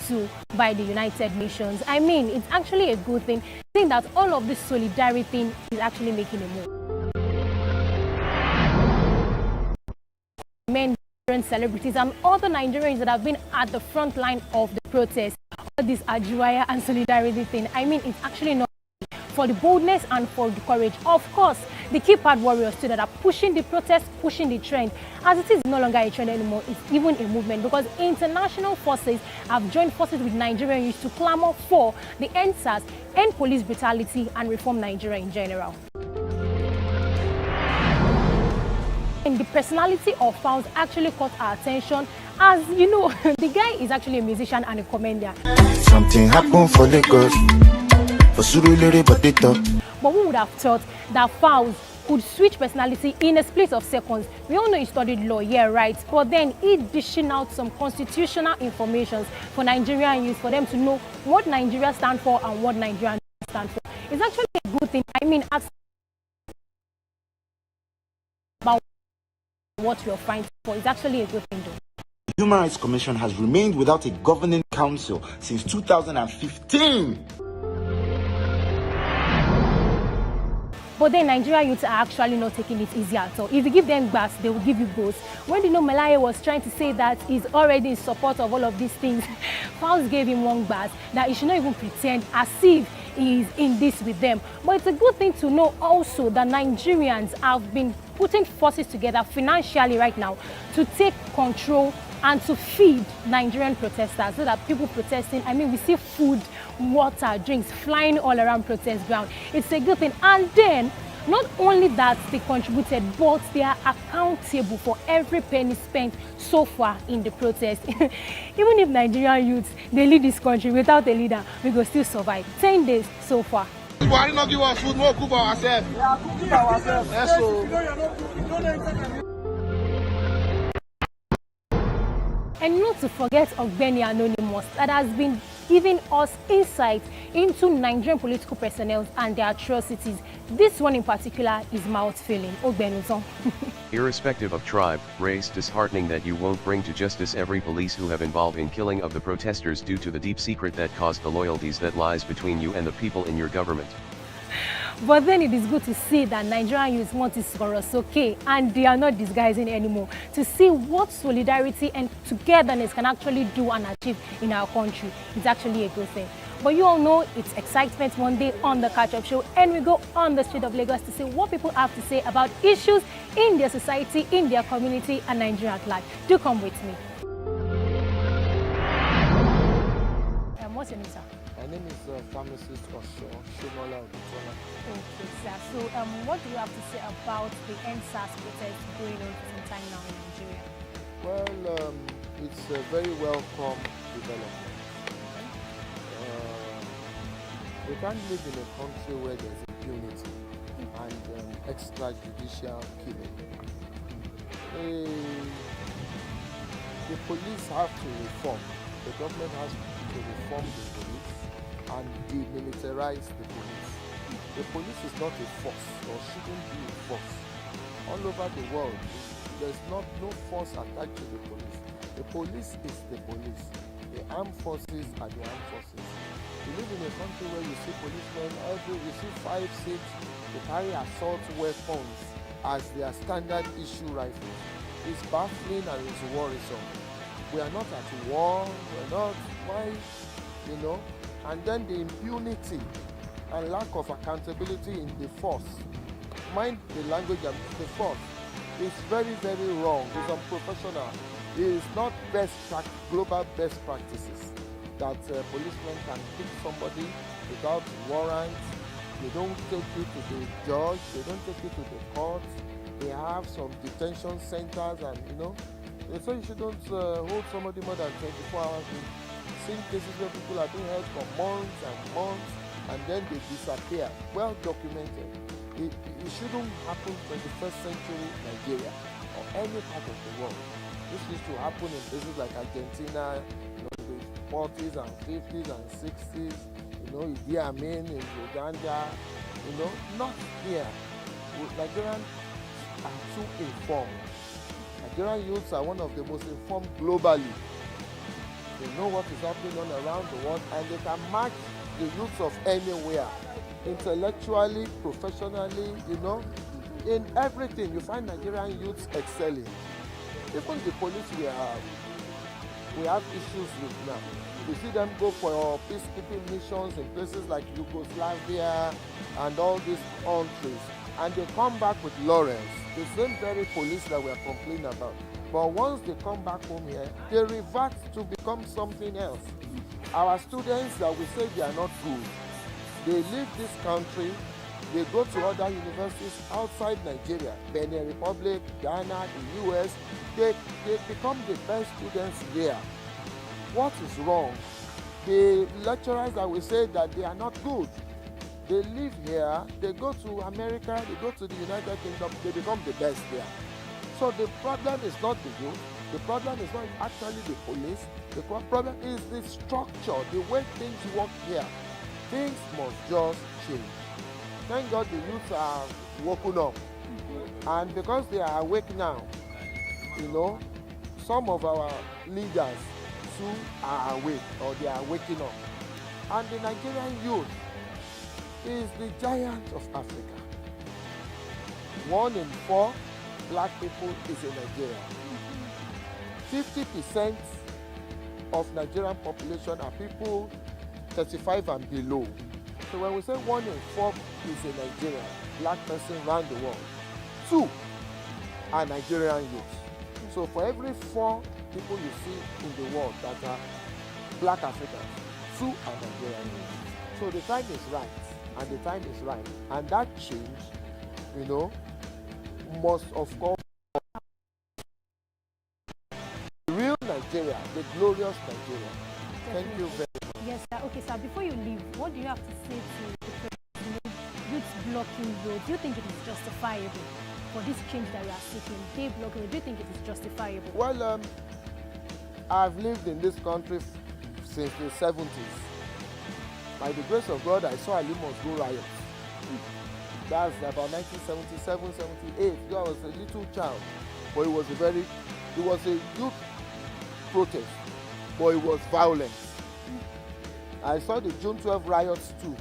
to by the United Nations. I mean, it's actually a good thing, seeing that all of this solidarity thing is actually making a move. Men, celebrities, and other Nigerians that have been at the front line of the protest, all this Ajuaya and solidarity thing. I mean, it's actually not for the boldness and for the courage. Of course, the keypad warriors too that are pushing the protest, pushing the trend. As it is no longer a trend anymore, it's even a movement, because international forces have joined forces with Nigerian youth to clamor for the end SARS, end police brutality, and reform Nigeria in general. And the personality of Falz actually caught our attention, as you know, the guy is actually a musician and a comedian. Something happened for Lagos. But who would have thought that Falz could switch personality in a split of seconds? We all know he studied law, yeah, right? But then he dishing out some constitutional information for Nigerian youth, for them to know what Nigeria stands for and what Nigeria stands for. It's actually a good thing. I mean, about what we're fighting for, it's actually a good thing though. The Human Rights Commission has remained without a governing council since 2015. But then Nigerian youths are actually not taking it easy at all. If you give them gas, they will give you both. When Melaye was trying to say that he's already in support of all of these things, Falz gave him one gas that he should not even pretend as if he's in this with them. But it's a good thing to know also that Nigerians have been putting forces together financially right now to take control and to feed Nigerian protesters, so that people protesting, I mean, we see food, water, drinks flying all around protest ground. It's a good thing. And then, not only that they contributed, but they are accountable for every penny spent so far in the protest. Even if Nigerian youths, they lead this country without a leader, we will still survive. 10 days so far. Why not give us food, more cook ourselves? Yeah, cook ourselves. Yes, so. And not to forget Ogbeni Anonymous, that has been giving us insight into Nigerian political personnel and their atrocities. This one in particular is mouth-filling. Ogbeni. Irrespective of tribe, race, disheartening that you won't bring to justice every police who have involved in killing of the protesters due to the deep secret that caused the loyalties that lies between you and the people in your government. But then it is good to see that Nigerian youth want to chorus, okay, and they are not disguising anymore, to see what solidarity and togetherness can actually do and achieve in our country. It's actually a good thing. But you all know it's excitement one day on the catch-up show, and we go on the street of Lagos to see what people have to say about issues in their society, in their community, and Nigeria at large. Do come with me. What's your name, sir? My name is pharmacist Shimola Ogutola. Okay, sir. So, what do you have to say about the end SARS protest going on for some time now in Nigeria? Well, it's a very welcome development. We can't live in a country where there's impunity and extrajudicial killing. The police have to reform. The government has to reform the police and demilitarize the police. The police is not a force, or shouldn't be a force. All over the world, there's no force attached to the police. The police is the police. The armed forces are the armed forces. You live in a country where you see policemen you see 5, 6, they carry assault weapons as their standard issue rifles. It's baffling and it's worrisome. We are not at war, we're not, why, you know? And then the impunity and lack of accountability in the force. Mind the language of the force. It's very, very wrong. It's unprofessional. It is not global best practices that policemen can pick somebody without warrants. They don't take you to the judge. They don't take you to the court. They have some detention centers, and you know. So you shouldn't hold somebody more than 24 hours. We've seen cases where people are being held for months and months, and then they disappear. Well documented. It shouldn't happen in the 21st century Nigeria or any part of the world. This used to happen in places like Argentina, you know, in the 40s and 50s and 60s. You know, Idi Amin in Uganda. You know, not here. Nigerians are too informed. Nigerian youths are one of the most informed globally. They know what is happening all around the world, and they can match the youths of anywhere, intellectually, professionally, you know, in everything. You find Nigerian youths excelling. Even the police we have issues with now. You see them go for peacekeeping missions in places like Yugoslavia and all these countries, and they come back with laurels, the same very police that we are complaining about. But once they come back home here, they revert to become something else. Our students that we say they are not good, they leave this country, they go to other universities outside Nigeria, Benin Republic, Ghana, the US, they become the best students there. What is wrong? The lecturers that we say that they are not good, they live here, they go to America, they go to the United Kingdom, they become the best there. So the problem is not the youth, the problem is not actually the police, the problem is the structure, the way things work here. Things must just change. Thank God the youths are woken up, and because they are awake now, you know, some of our leaders too are awake, or they are waking up. And the Nigerian youth is the giant of Africa. 1 in 4 black people is in Nigeria. 50% of Nigerian population are people 35 and below. So when we say 1 in 4 is in Nigeria, black person around the world, 2 are Nigerian youth. So for every 4 people you see in the world that are black Africans, 2 are Nigerian youth. So the time is right, and the time is right. And that change, you know, must of course the real Nigeria, the glorious Nigeria. Thank you very much. Yes, sir. Okay, sir, before you leave, what do you have to say to the youth blocking roads? Do you think it is justifiable for this change that we are seeking? They block roads, do you think it is justifiable? Well, I've lived in this country since the 70s. By the grace of God, I saw Alimos go riots. That's about 1977, 78. I was a little child, but it was a youth protest, but it was violent. I saw the June 12 riots too.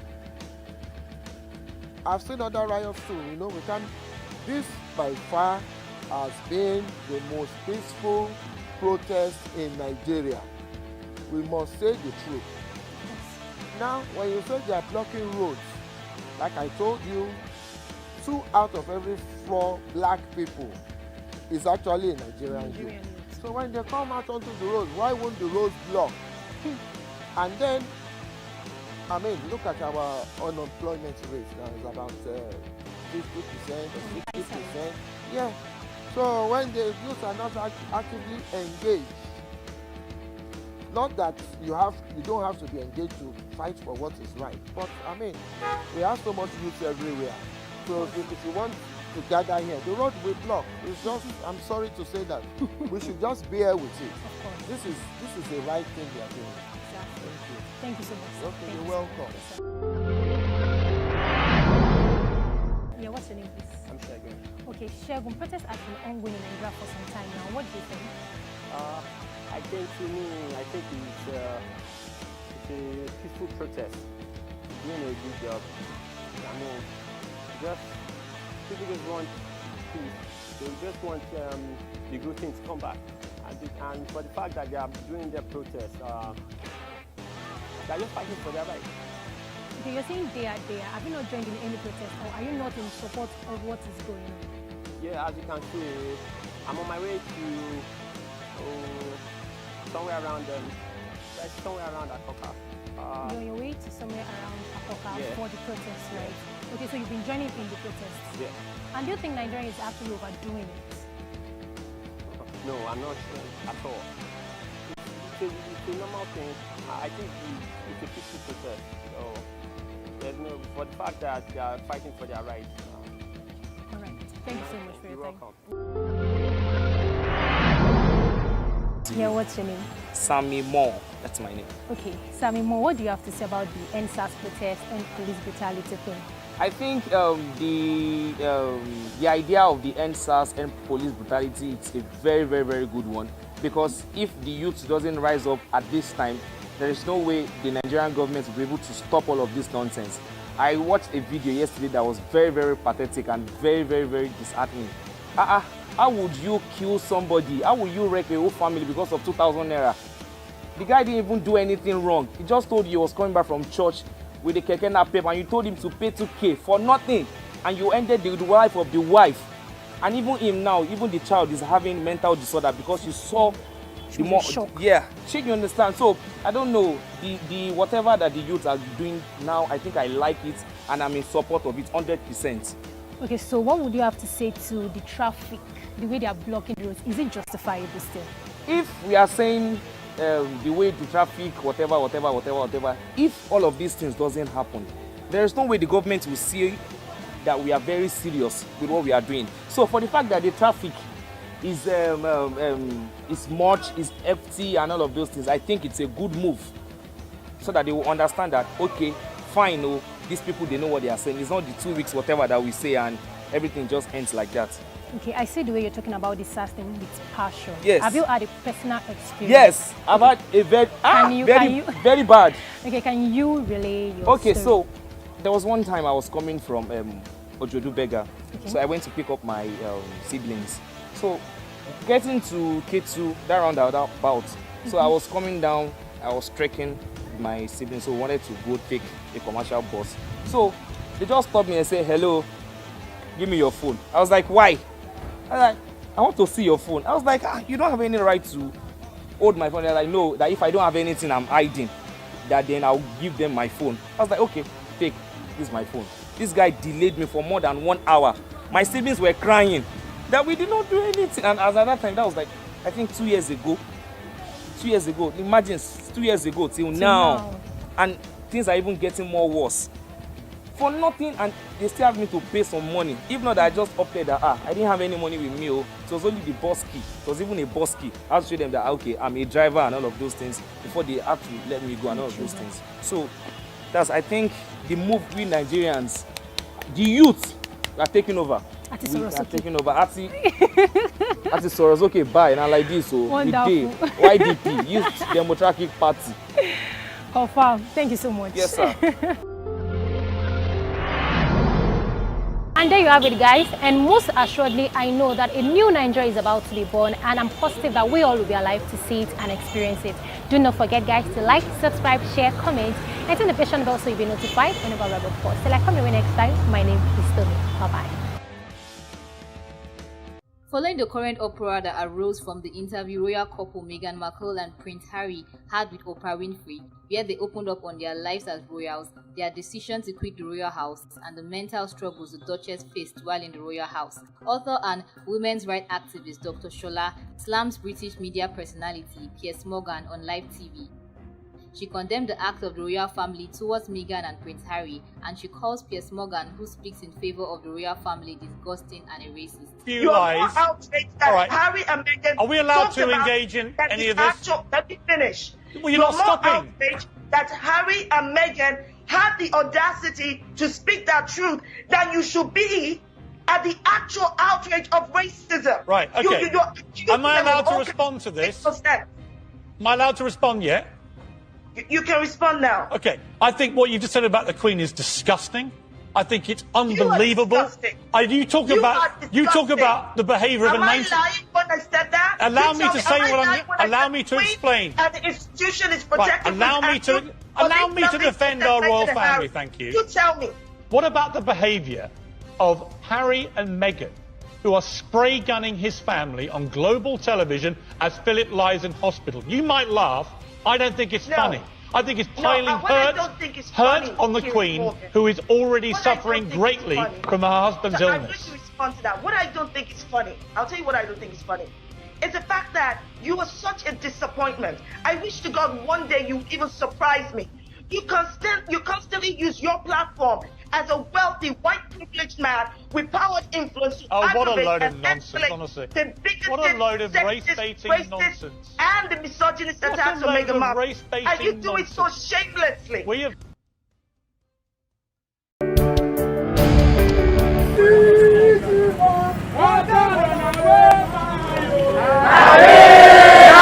I've seen other riots too, you know, this by far has been the most peaceful protest in Nigeria. We must say the truth. Now, when you say they are blocking roads, like I told you, 2 out of every 4 black people is actually a Nigerian youth. So when they come out onto the road, why won't the roads block? And then, I mean, look at our unemployment rate. Now it's about 50% or 60%. Yeah. So when the youth are not actively engaged, not that you don't have to be engaged to fight for what is right, but I mean, we have so much youth everywhere. So if you want to gather here, the road will block. It's just, I'm sorry to say that, we should just bear with it. Of course. This is the right thing we are doing. Exactly. Thank you. Thank you so much. Sir. Okay, Thank you're you. welcome. Yeah, what's your name, please? I'm Shagun. Okay, Shagun, protest has been ongoing in Nigeria for some time now. What do you think? I think it's a peaceful protest. Doing a good job. I mean, people just want peace. They just want the good things to come back. And for the fact that they are doing their protest, they're just fighting for their rights. Okay, you're saying they are there. Have you not joined in any protest, or are you not in support of what is going on? Yeah, as you can see, I'm on my way to somewhere around Akoka. You're on your way to somewhere around Akoka Yeah. for the protest, right? Okay, so you've been joining in the protests. Yeah. And do you think Nigeria is actually overdoing it? No, I'm not sure at all. It's a normal thing. I think it's a peaceful protest. So there's no, for the fact that they are fighting for their rights. All right. Thank you so much for your You're time. welcome. Yeah, what's your name? Sammy Moore, that's my name. Okay, Sammy Mo, what do you have to say about the NSAS protest and police brutality thing? I think the idea of the NSAS and police brutality, it's a very, very, very good one. because if the youth doesn't rise up at this time, there is no way the Nigerian government will be able to stop all of this nonsense. I watched a video yesterday that was very, very pathetic and very, very, very disheartening. How would you kill somebody? How would you wreck a whole family because of 2,000 naira? The guy didn't even do anything wrong. He just told you he was coming back from church with the keke napep, and you told him to pay 2K for nothing, and you ended the life of the wife. And even him now, even the child is having mental disorder because you saw the more. Yeah, you understand? So I don't know, the whatever that the youth are doing now, I think I like it and I'm in support of it 100%. Okay, so what would you have to say to the traffic, the way they are blocking the roads? Is it justifiable still? If we are saying the way the traffic, whatever, if all of these things doesn't happen, there is no way the government will see that we are very serious with what we are doing. So for the fact that the traffic is much, is empty and all of those things, I think it's a good move so that they will understand that, okay, fine, oh, these people, they know what they are saying. It's not the 2 weeks, whatever that we say, and everything just ends like that. Okay, I see the way you're talking about this thing with passion. Yes. Have you had a personal experience? Yes, I've had a very bad. Okay, can you relay your Okay, story? so there was one time I was coming from Ojodu Bega. Okay. So I went to pick up my siblings. So getting to K2, that roundabout. So I was coming down, I was trekking with my siblings, so I wanted to go take a commercial bus. So they just stopped me and said, hello, give me your phone. I was like, why? I was like, I want to see your phone. I was like, you don't have any right to hold my phone. They're like, no, that if I don't have anything I'm hiding, that then I'll give them my phone. I was like, okay, take, this is my phone. This guy delayed me for more than 1 hour. My siblings were crying that we did not do anything. And as at that time, that was like, I think 2 years ago. 2 years ago. Imagine 2 years ago till now. And things are even getting more worse. For nothing, and they still have me to pay some money. If not, I just opted that, I didn't have any money with me. Oh. It was only the bus key. It was even a bus key. I had to show them that, okay, I'm a driver and all of those things before they have to let me go and all of those things. So that's, I think, the move we Nigerians, the youth, are taking over. We are taking over. Ati Soros, okay, bye. And I like this. So wonderful. YDP, Youth Democratic Party. Confirm. Thank you so much. Yes, sir. And there you have it, guys. And most assuredly, I know that a new Nigeria is about to be born, and I'm positive that we all will be alive to see it and experience it. Do not forget, guys, to like, subscribe, share, comment, and turn the notification bell so you'll be notified whenever we post. Till I come your way next time, my name is Tommy. Bye-bye. Following the current uproar that arose from the interview royal couple Meghan Markle and Prince Harry had with Oprah Winfrey, where they opened up on their lives as royals, their decision to quit the royal house, and the mental struggles the Duchess faced while in the royal house, author and women's rights activist Dr. Shola slams British media personality Piers Morgan on live TV. She condemned the act of the royal family towards Meghan and Prince Harry, and she calls Piers Morgan, who speaks in favor of the royal family, disgusting and a racist. You are outraged that Harry and Meghan. Are we allowed to engage in any of this? Let me finish. Well, you're not stopping. Outraged that Harry and Meghan had the audacity to speak that truth than you should be at the actual outrage of racism. Right. Okay. Am I allowed to respond to this? Am I allowed to respond yet? You can respond now. Okay. I think what you just said about the Queen is disgusting. I think it's unbelievable. You talk about the behaviour of a nation. Am I lying when I said that? Allow me to say allow me to explain. And the institution is protected. Right. Allow me to defend our royal family. Thank you. You tell me. What about the behaviour of Harry and Meghan, who are spray gunning his family on global television as Philip lies in hospital? You might laugh. I don't think it's funny. I think it's piling hurt on the Queen, who is already suffering greatly from her husband's illness. I'm going to respond to that. What I don't think is funny, I'll tell you what I don't think is funny. It's the fact that you were such a disappointment. I wish to God one day you even surprise me. You constantly use your platform as a wealthy, white, privileged man with powered influence to what a load of nonsense, honestly. The biggest what a load of race-baiting nonsense. And the misogynist attacks on Meghan Markle. And you do it so shamelessly. We have... Harry!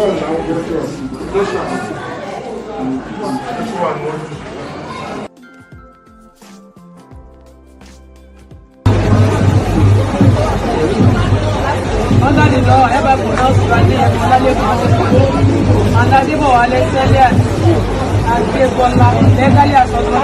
Under the law, ever pronounced Bradley and Malale Under the law, Alexander and Kebola legally assaulted